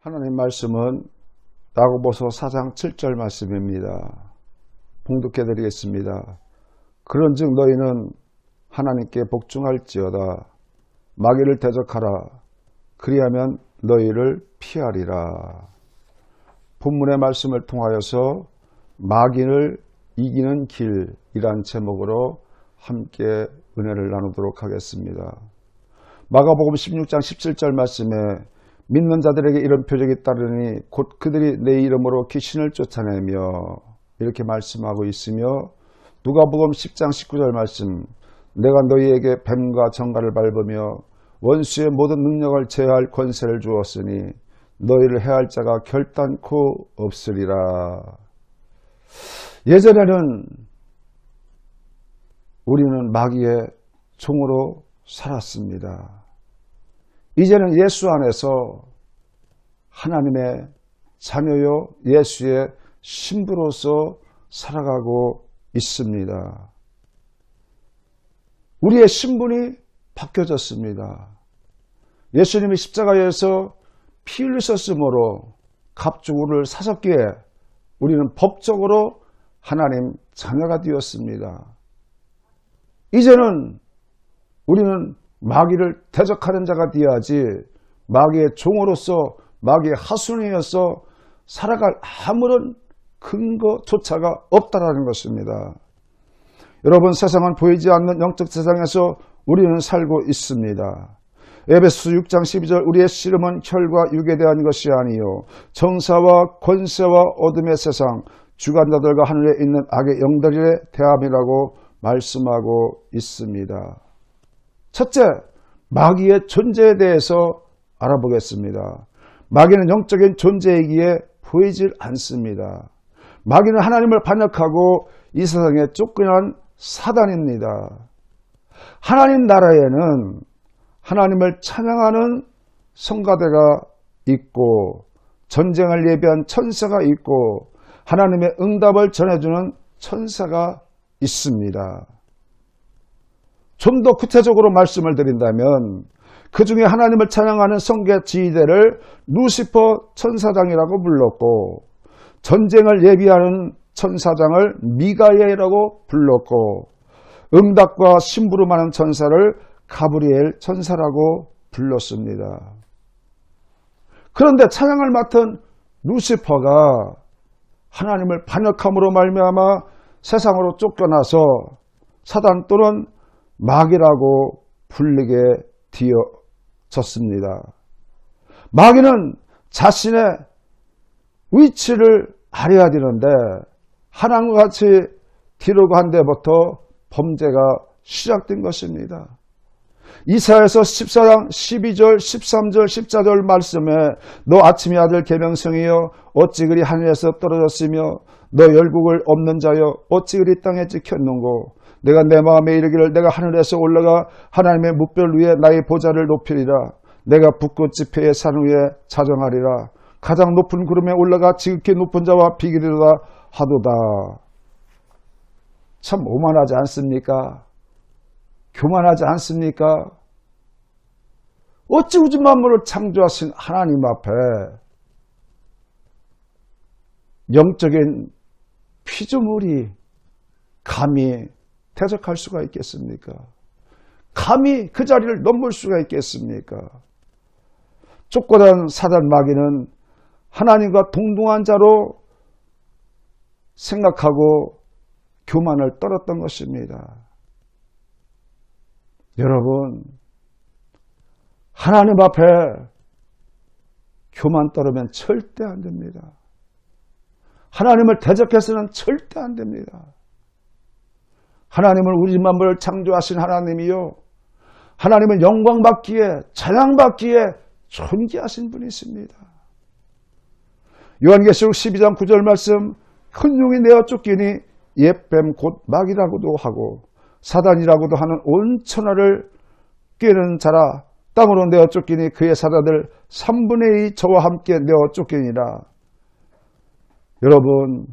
하나님 말씀은 야고보서 4장 7절 말씀입니다. 봉독해 드리겠습니다. 그런즉 너희는 하나님께 복종할지어다. 마귀를 대적하라. 그리하면 너희를 피하리라. 본문의 말씀을 통하여서 마귀를 이기는 길이란 제목으로 함께 은혜를 나누도록 하겠습니다. 마가복음 16장 17절 말씀에 믿는 자들에게 이런 표적이 따르니 곧 그들이 내 이름으로 귀신을 쫓아내며 이렇게 말씀하고 있으며, 누가복음 10장 19절 말씀, 내가 너희에게 뱀과 정갈을 밟으며 원수의 모든 능력을 제어할 권세를 주었으니 너희를 해할 자가 결단코 없으리라. 예전에는 우리는 마귀의 종으로 살았습니다. 이제는 예수 안에서 하나님의 자녀요 예수의 신부로서 살아가고 있습니다. 우리의 신분이 바뀌어졌습니다. 예수님이 십자가에서 피 흘리셨으므로 갑주를 사셨기에 우리는 법적으로 하나님 자녀가 되었습니다. 이제는 우리는 마귀를 대적하는 자가 되어야지 마귀의 종으로서 마귀의 하순이어서 살아갈 아무런 근거조차가 없다라는 것입니다. 여러분, 세상은 보이지 않는 영적 세상에서 우리는 살고 있습니다. 에베소 6장 12절, 우리의 씨름은 혈과 육에 대한 것이 아니요 정사와 권세와 어둠의 세상 주관자들과 하늘에 있는 악의 영들의 대함이라고 말씀하고 있습니다. 첫째, 마귀의 존재에 대해서 알아보겠습니다. 마귀는 영적인 존재이기에 보이질 않습니다. 마귀는 하나님을 반역하고 이 세상에 쫓겨난 사단입니다. 하나님 나라에는 하나님을 찬양하는 성가대가 있고 전쟁을 예비한 천사가 있고 하나님의 응답을 전해주는 천사가 있습니다. 좀 더 구체적으로 말씀을 드린다면 그 중에 하나님을 찬양하는 성계 지휘대를 루시퍼 천사장이라고 불렀고, 전쟁을 예비하는 천사장을 미가엘이라고 불렀고, 응답과 심부름하는 천사를 가브리엘 천사라고 불렀습니다. 그런데 찬양을 맡은 루시퍼가 하나님을 반역함으로 말미암아 세상으로 쫓겨나서 사단 또는 마귀라고 불리게 되어졌습니다. 마귀는 자신의 위치를 알아야 되는데 하나님과 같이 뒤로고 한 데부터 범죄가 시작된 것입니다. 이사야서 14장 12절 13절 14절 말씀에 너 아침의 아들 계명성이여 어찌 그리 하늘에서 떨어졌으며 너 열국을 없는 자여 어찌 그리 땅에 찍혔는고, 내가 내 마음에 이르기를 내가 하늘에서 올라가 하나님의 뭇별 위에 나의 보좌를 높이리라. 내가 붓꽃 지폐의 산 위에 자정하리라. 가장 높은 구름에 올라가 지극히 높은 자와 비기리로다 하도다. 참 오만하지 않습니까? 교만하지 않습니까? 어찌 우주 만물을 창조하신 하나님 앞에 영적인 피조물이 감히 대적할 수가 있겠습니까? 감히 그 자리를 넘볼 수가 있겠습니까? 쫓겨난 사단 마귀는 하나님과 동등한 자로 생각하고 교만을 떨었던 것입니다. 여러분, 하나님 앞에 교만 떨으면 절대 안 됩니다. 하나님을 대적해서는 절대 안 됩니다. 하나님은 우리 만물을 창조하신 하나님이요, 하나님은 영광받기에 찬양받기에 존귀하신 분이십니다. 요한계시록 12장 9절 말씀, 큰 용이 내어 쫓기니 옛뱀 곧 마귀라고도 하고 사단이라고도 하는 온 천하를 꿰는 자라. 땅으로 내어 쫓기니 그의 사자들 3분의 2 저와 함께 내어 쫓기니라. 여러분,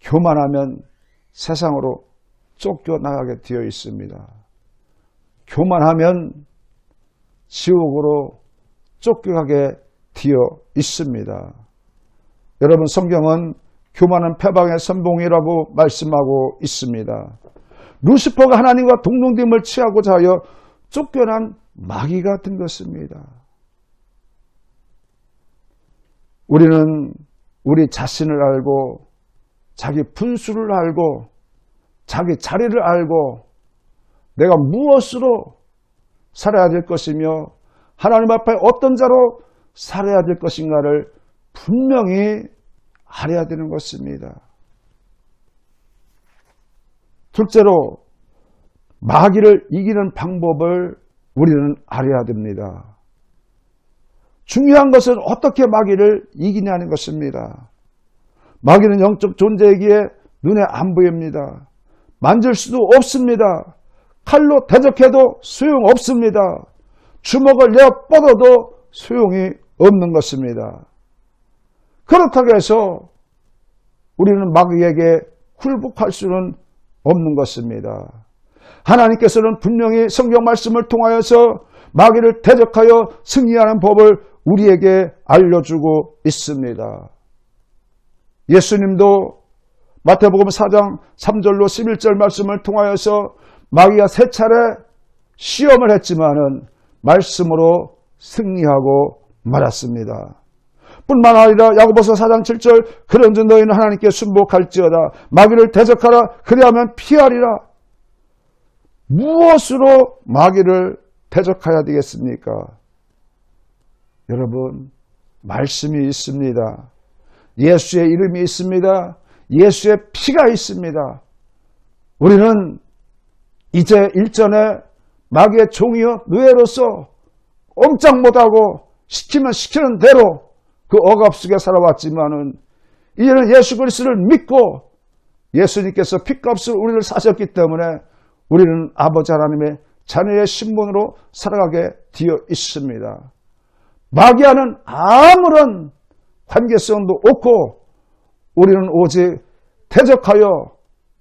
교만하면 세상으로 쫓겨나가게 되어 있습니다. 교만하면 지옥으로 쫓겨가게 되어 있습니다. 여러분, 성경은 교만은 패방의 선봉이라고 말씀하고 있습니다. 루시퍼가 하나님과 동등됨을 취하고자 하여 쫓겨난 마귀가 된 것입니다. 우리는 우리 자신을 알고 자기 분수를 알고 자기 자리를 알고 내가 무엇으로 살아야 될 것이며 하나님 앞에 어떤 자로 살아야 될 것인가를 분명히 알아야 되는 것입니다. 둘째로 마귀를 이기는 방법을 우리는 알아야 됩니다. 중요한 것은 어떻게 마귀를 이기냐는 것입니다. 마귀는 영적 존재이기에 눈에 안 보입니다. 만질 수도 없습니다. 칼로 대적해도 소용없습니다. 주먹을 내어 뻗어도 소용이 없는 것입니다. 그렇다고 해서 우리는 마귀에게 굴복할 수는 없는 것입니다. 하나님께서는 분명히 성경 말씀을 통하여서 마귀를 대적하여 승리하는 법을 우리에게 알려주고 있습니다. 예수님도 마태복음 4장 3절로 11절 말씀을 통하여서 마귀가 3차례 시험을 했지만은 말씀으로 승리하고 말았습니다. 뿐만 아니라 야고보서 4장 7절 그런즉 너희는 하나님께 순복할지어다 마귀를 대적하라 그리하면 피하리라. 무엇으로 마귀를 대적해야 되겠습니까? 여러분, 말씀이 있습니다. 예수의 이름이 있습니다. 예수의 피가 있습니다. 우리는 이제 일전에 마귀의 종이요 노예로서 꼼짝 못하고 시키면 시키는 대로 그 억압 속에 살아왔지만은 이제는 예수 그리스도를 믿고 예수님께서 핏값을 우리를 사셨기 때문에 우리는 아버지 하나님의 자녀의 신분으로 살아가게 되어 있습니다. 마귀와는 아무런 관계성도 없고 우리는 오직 대적하여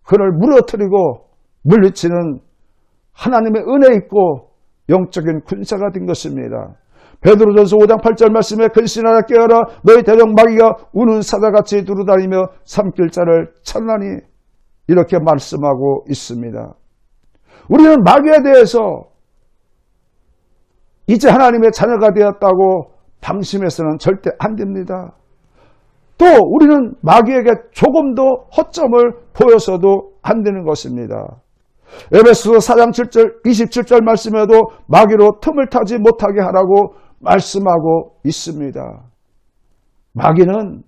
그를 무너뜨리고 물리치는 하나님의 은혜 있고 영적인 군사가 된 것입니다. 베드로전서 5장 8절 말씀에 근신하라 깨어라 너희 대적 마귀가 우는 사자같이 두루다니며 삼킬 자를 찾나니 이렇게 말씀하고 있습니다. 우리는 마귀에 대해서 이제 하나님의 자녀가 되었다고 방심해서는 절대 안 됩니다. 또 우리는 마귀에게 조금도 허점을 보여서도 안 되는 것입니다. 에베소서 4장 7절 27절 말씀에도 마귀로 틈을 타지 못하게 하라고 말씀하고 있습니다. 마귀는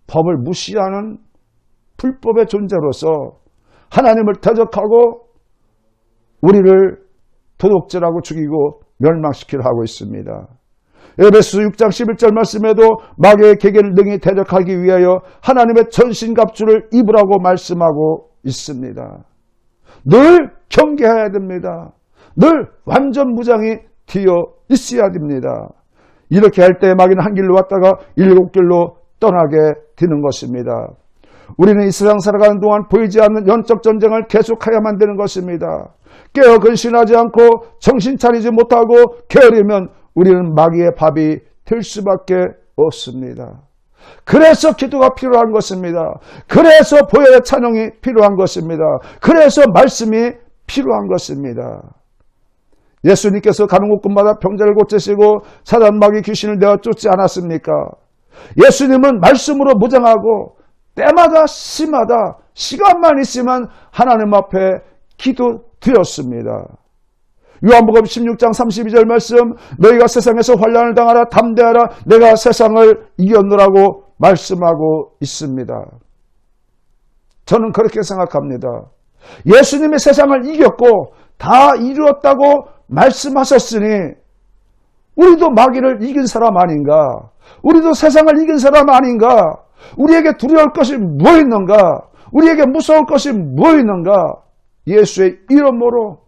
법을 무시하는 불법의 존재로서 하나님을 대적하고 우리를 도둑질하고 죽이고 멸망시키려 하고 있습니다. 에베소 6장 11절 말씀에도 마귀의 계계를 능히 대적하기 위하여 하나님의 전신갑주를 입으라고 말씀하고 있습니다. 늘 경계해야 됩니다. 늘 완전 무장이 되어 있어야 됩니다. 이렇게 할 때 마귀는 한 길로 왔다가 7길로 떠나게 되는 것입니다. 우리는 이 세상 살아가는 동안 보이지 않는 영적 전쟁을 계속해야만 되는 것입니다. 깨어 근신하지 않고 정신 차리지 못하고 게으르면 우리는 마귀의 밥이 될 수밖에 없습니다. 그래서 기도가 필요한 것입니다. 그래서 보혈의 찬양이 필요한 것입니다. 그래서 말씀이 필요한 것입니다. 예수님께서 가는 곳곳마다 병자를 고치시고 사단 마귀 귀신을 내어 쫓지 않았습니까? 예수님은 말씀으로 무장하고 때마다 시마다 시간만 있으면 하나님 앞에 기도드렸습니다. 요한복음 16장 32절 말씀 너희가 세상에서 환난을 당하라 담대하라 내가 세상을 이겼노라고 말씀하고 있습니다. 저는 그렇게 생각합니다. 예수님이 세상을 이겼고 다 이루었다고 말씀하셨으니 우리도 마귀를 이긴 사람 아닌가? 우리도 세상을 이긴 사람 아닌가? 우리에게 두려울 것이 뭐 있는가? 우리에게 무서울 것이 뭐 있는가? 예수의 이름으로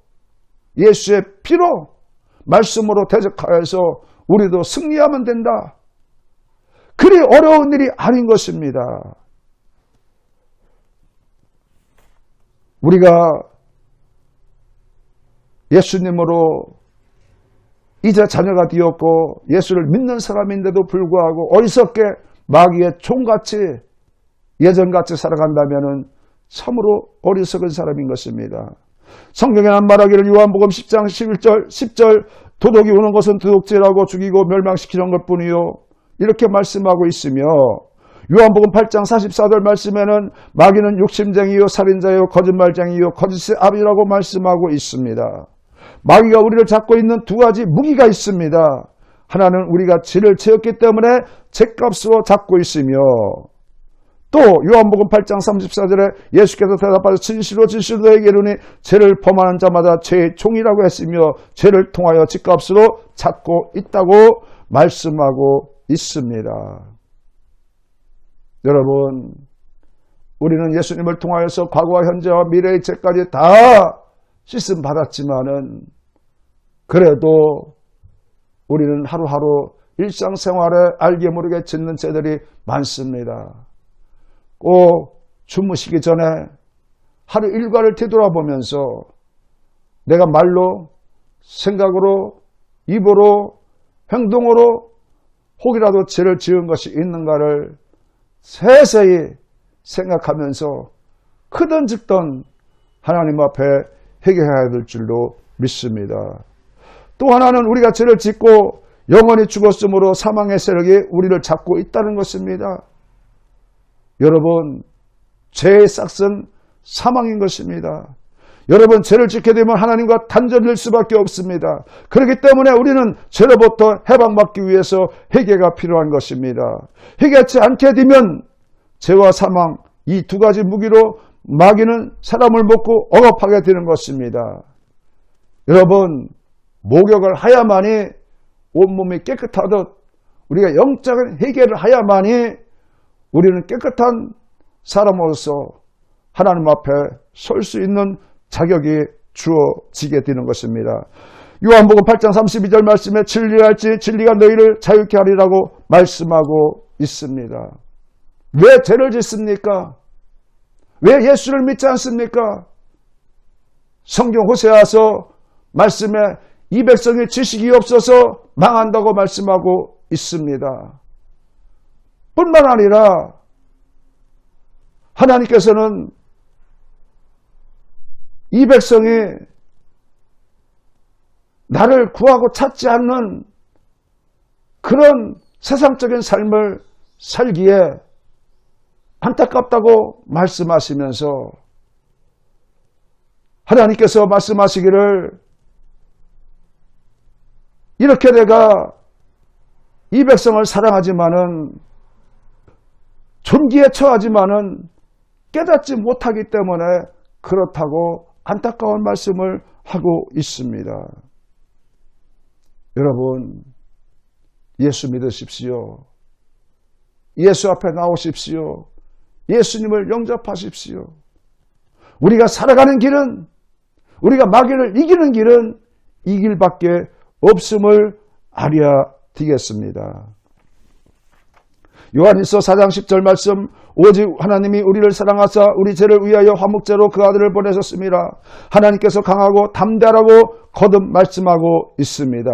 예수의 피로 말씀으로 대적하여서 우리도 승리하면 된다. 그리 어려운 일이 아닌 것입니다. 우리가 예수님으로 이제 자녀가 되었고 예수를 믿는 사람인데도 불구하고 어리석게 마귀의 종같이 예전같이 살아간다면 참으로 어리석은 사람인 것입니다. 성경에는 말하기를 요한복음 10장 10절 도둑이 오는 것은 도둑질하고 죽이고 멸망시키는 것뿐이요 이렇게 말씀하고 있으며 요한복음 8장 44절 말씀에는 마귀는 욕심쟁이요 살인자요 거짓말쟁이요 거짓의 아비라고 말씀하고 있습니다. 마귀가 우리를 잡고 있는 두 가지 무기가 있습니다. 하나는 우리가 죄를 지었기 때문에 죄값으로 잡고 있으며 또 요한복음 8장 34절에 예수께서 대답하여 진실로 진실로 너에게 이르노니 죄를 범하는 자마다 죄의 종이라고 했으며 죄를 통하여 죄값으로 잡고 있다고 말씀하고 있습니다. 여러분, 우리는 예수님을 통하여서 과거와 현재와 미래의 죄까지 다 씻음 받았지만은 그래도 우리는 하루하루 일상생활에 알게 모르게 짓는 죄들이 많습니다. 꼭 주무시기 전에 하루 일과를 되돌아보면서 내가 말로, 생각으로, 입으로, 행동으로 혹이라도 죄를 지은 것이 있는가를 세세히 생각하면서 크든 작든 하나님 앞에 회개해야 될 줄로 믿습니다. 또 하나는 우리가 죄를 짓고 영원히 죽었으므로 사망의 세력이 우리를 잡고 있다는 것입니다. 여러분, 죄의 싹은 사망인 것입니다. 여러분, 죄를 짓게 되면 하나님과 단절될 수밖에 없습니다. 그렇기 때문에 우리는 죄로부터 해방받기 위해서 회개가 필요한 것입니다. 회개하지 않게 되면 죄와 사망, 이 두 가지 무기로 마귀는 사람을 먹고 억압하게 되는 것입니다. 여러분, 목욕을 하야만이 온몸이 깨끗하듯 우리가 영적인 회개를 하야만이 우리는 깨끗한 사람으로서 하나님 앞에 설 수 있는 자격이 주어지게 되는 것입니다. 요한복음 8장 32절 말씀에 진리할지 진리가 너희를 자유케 하리라고 말씀하고 있습니다. 왜 죄를 짓습니까? 왜 예수를 믿지 않습니까? 성경 호세아서 말씀에 이 백성의 지식이 없어서 망한다고 말씀하고 있습니다. 뿐만 아니라 하나님께서는 이 백성이 나를 구하고 찾지 않는 그런 세상적인 삶을 살기에 안타깝다고 말씀하시면서 하나님께서 말씀하시기를 이렇게 내가 이 백성을 사랑하지만은 존귀에 처하지만은 깨닫지 못하기 때문에 그렇다고 안타까운 말씀을 하고 있습니다. 여러분, 예수 믿으십시오. 예수 앞에 나오십시오. 예수님을 영접하십시오. 우리가 살아가는 길은, 우리가 마귀를 이기는 길은 이 길밖에 없음을 알아야 되겠습니다. 요한일서 4장 10절 말씀, 오직 하나님이 우리를 사랑하사 우리 죄를 위하여 화목제로 그 아들을 보내셨습니다. 하나님께서 강하고 담대하라고 거듭 말씀하고 있습니다.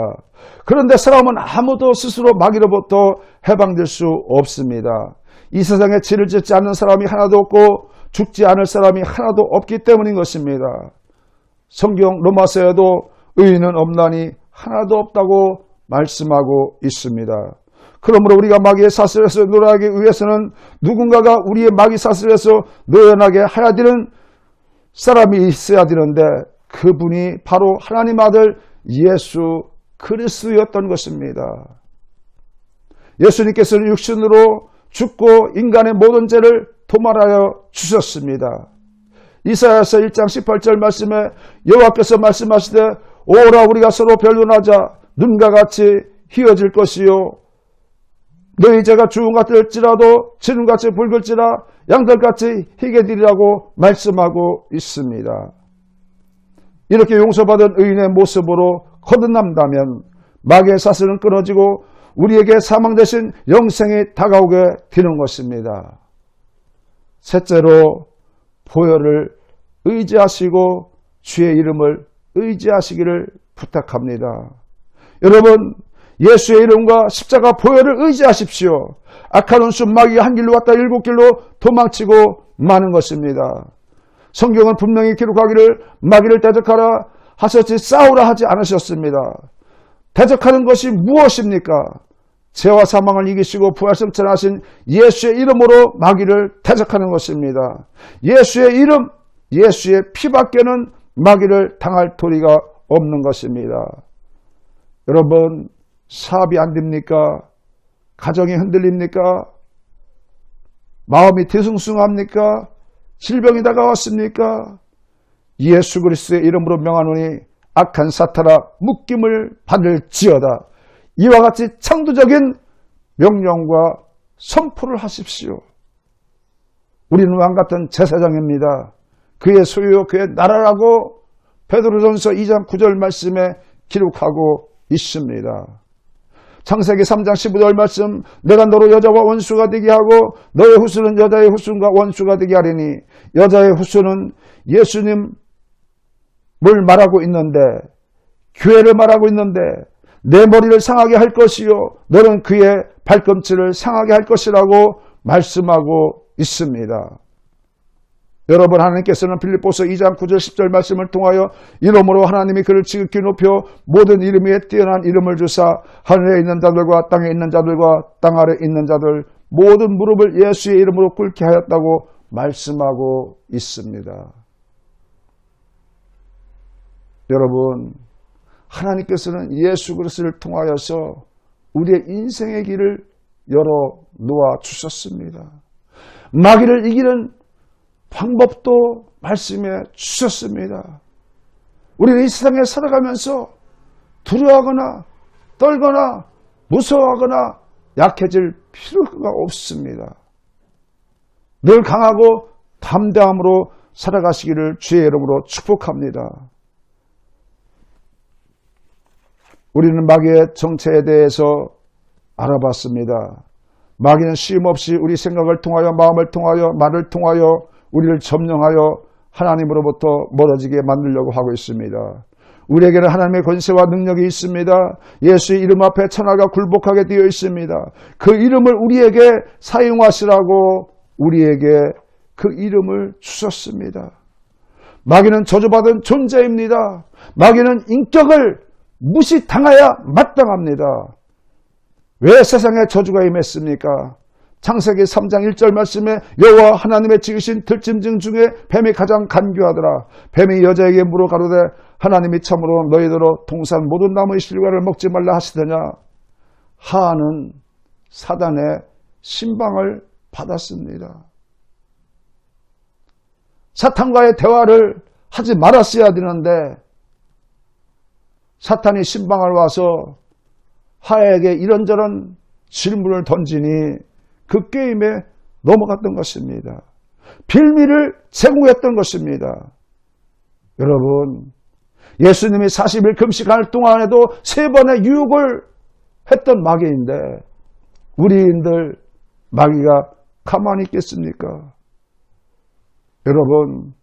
그런데 사람은 아무도 스스로 마귀로부터 해방될 수 없습니다. 이 세상에 죄를 짓지 않는 사람이 하나도 없고 죽지 않을 사람이 하나도 없기 때문인 것입니다. 성경 로마서에도 의인은 없나니 하나도 없다고 말씀하고 있습니다. 그러므로 우리가 마귀의 사슬에서 놀아나기 위해서는 누군가가 우리의 마귀 사슬에서 노연하게 하야 되는 사람이 있어야 되는데 그분이 바로 하나님 아들 예수 그리스도였던 것입니다. 예수님께서는 육신으로 죽고 인간의 모든 죄를 도말하여 주셨습니다. 이사야서 1장 18절 말씀에 여호와께서 말씀하시되 오라 우리가 서로 변론하자 눈과 같이 휘어질 것이요 너희 죄가 주홍 같을지라도 진홍같이 붉을지라 양털같이 희게 되리라고 말씀하고 있습니다. 이렇게 용서받은 의인의 모습으로 거듭난다면 마귀의 사슬은 끊어지고 우리에게 사망 대신 영생이 다가오게 되는 것입니다. 셋째로 보혈을 의지하시고 주의 이름을 의지하시기를 부탁합니다. 여러분, 예수의 이름과 십자가 보혈을 의지하십시오. 악한 원수 마귀가 한 길로 왔다 7길로 도망치고 마는 것입니다. 성경은 분명히 기록하기를 마귀를 대적하라 하셨지 싸우라 하지 않으셨습니다. 대적하는 것이 무엇입니까? 죄와 사망을 이기시고 부활승천하신 예수의 이름으로 마귀를 대적하는 것입니다. 예수의 이름, 예수의 피밖에는 마귀를 당할 도리가 없는 것입니다. 여러분, 사업이 안 됩니까? 가정이 흔들립니까? 마음이 뒤숭숭합니까? 질병이 다가왔습니까? 예수 그리스도의 이름으로 명하노니 악한 사탄아 묶임을 받을지어다. 이와 같이 창조적인 명령과 선포를 하십시오. 우리는 왕같은 제사장입니다. 그의 소유 그의 나라라고 베드로전서 2장 9절 말씀에 기록하고 있습니다. 창세기 3장 15절 말씀, 내가 너로 여자와 원수가 되게 하고 너의 후손은 여자의 후손과 원수가 되게 하리니, 여자의 후손은 예수님을 말하고 있는데, 교회를 말하고 있는데, 내 머리를 상하게 할 것이요 너는 그의 발꿈치를 상하게 할 것이라고 말씀하고 있습니다. 여러분, 하나님께서는 빌립보서 2장 9절 10절 말씀을 통하여 이름으로 하나님이 그를 지극히 높여 모든 이름 위에 뛰어난 이름을 주사 하늘에 있는 자들과 땅에 있는 자들과 땅 아래 있는 자들 모든 무릎을 예수의 이름으로 꿇게 하였다고 말씀하고 있습니다. 여러분, 하나님께서는 예수 그리스도를 통하여서 우리의 인생의 길을 열어 놓아 주셨습니다. 마귀를 이기는 방법도 말씀해 주셨습니다. 우리는 이 세상에 살아가면서 두려워하거나 떨거나 무서워하거나 약해질 필요가 없습니다. 늘 강하고 담대함으로 살아가시기를 주의 이름으로 축복합니다. 우리는 마귀의 정체에 대해서 알아봤습니다. 마귀는 쉼없이 우리 생각을 통하여 마음을 통하여 말을 통하여 우리를 점령하여 하나님으로부터 멀어지게 만들려고 하고 있습니다. 우리에게는 하나님의 권세와 능력이 있습니다. 예수의 이름 앞에 천하가 굴복하게 되어 있습니다. 그 이름을 우리에게 사용하시라고 우리에게 그 이름을 주셨습니다. 마귀는 저주받은 존재입니다. 마귀는 인격을 무시당해야 마땅합니다. 왜 세상에 저주가 임했습니까? 창세기 3장 1절 말씀에 여호와 하나님의 지으신 들짐승 중에 뱀이 가장 간교하더라. 뱀이 여자에게 물어 가로되 하나님이 참으로 너희더러 동산 모든 나무의 실과를 먹지 말라 하시더냐. 하한은 사단의 신방을 받았습니다. 사탄과의 대화를 하지 말았어야 되는데 사탄이 신방을 와서 하에게 이런저런 질문을 던지니 그 게임에 넘어갔던 것입니다. 빌미를 제공했던 것입니다. 여러분, 예수님이 40일 금식할 동안에도 3번의 유혹을 했던 마귀인데 우리인들 마귀가 가만히 있겠습니까? 여러분,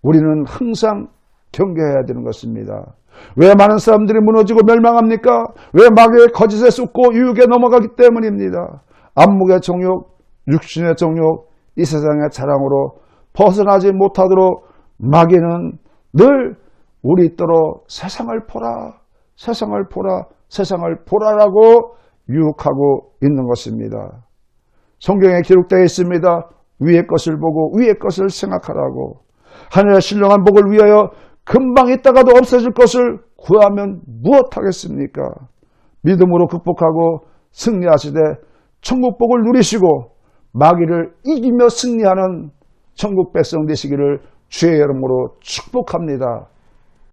우리는 항상 경계해야 되는 것입니다. 왜 많은 사람들이 무너지고 멸망합니까? 왜 마귀의 거짓에 쏟고 유혹에 넘어가기 때문입니다. 안목의 정욕, 육신의 정욕, 이 세상의 자랑으로 벗어나지 못하도록 마귀는 늘 우리더러 세상을 보라, 세상을 보라, 세상을 보라라고 유혹하고 있는 것입니다. 성경에 기록되어 있습니다. 위의 것을 보고 위의 것을 생각하라고. 하늘의 신령한 복을 위하여 금방 있다가도 없어질 것을 구하면 무엇하겠습니까? 믿음으로 극복하고 승리하시되 천국 복을 누리시고 마귀를 이기며 승리하는 천국 백성 되시기를 주의 이름으로 축복합니다.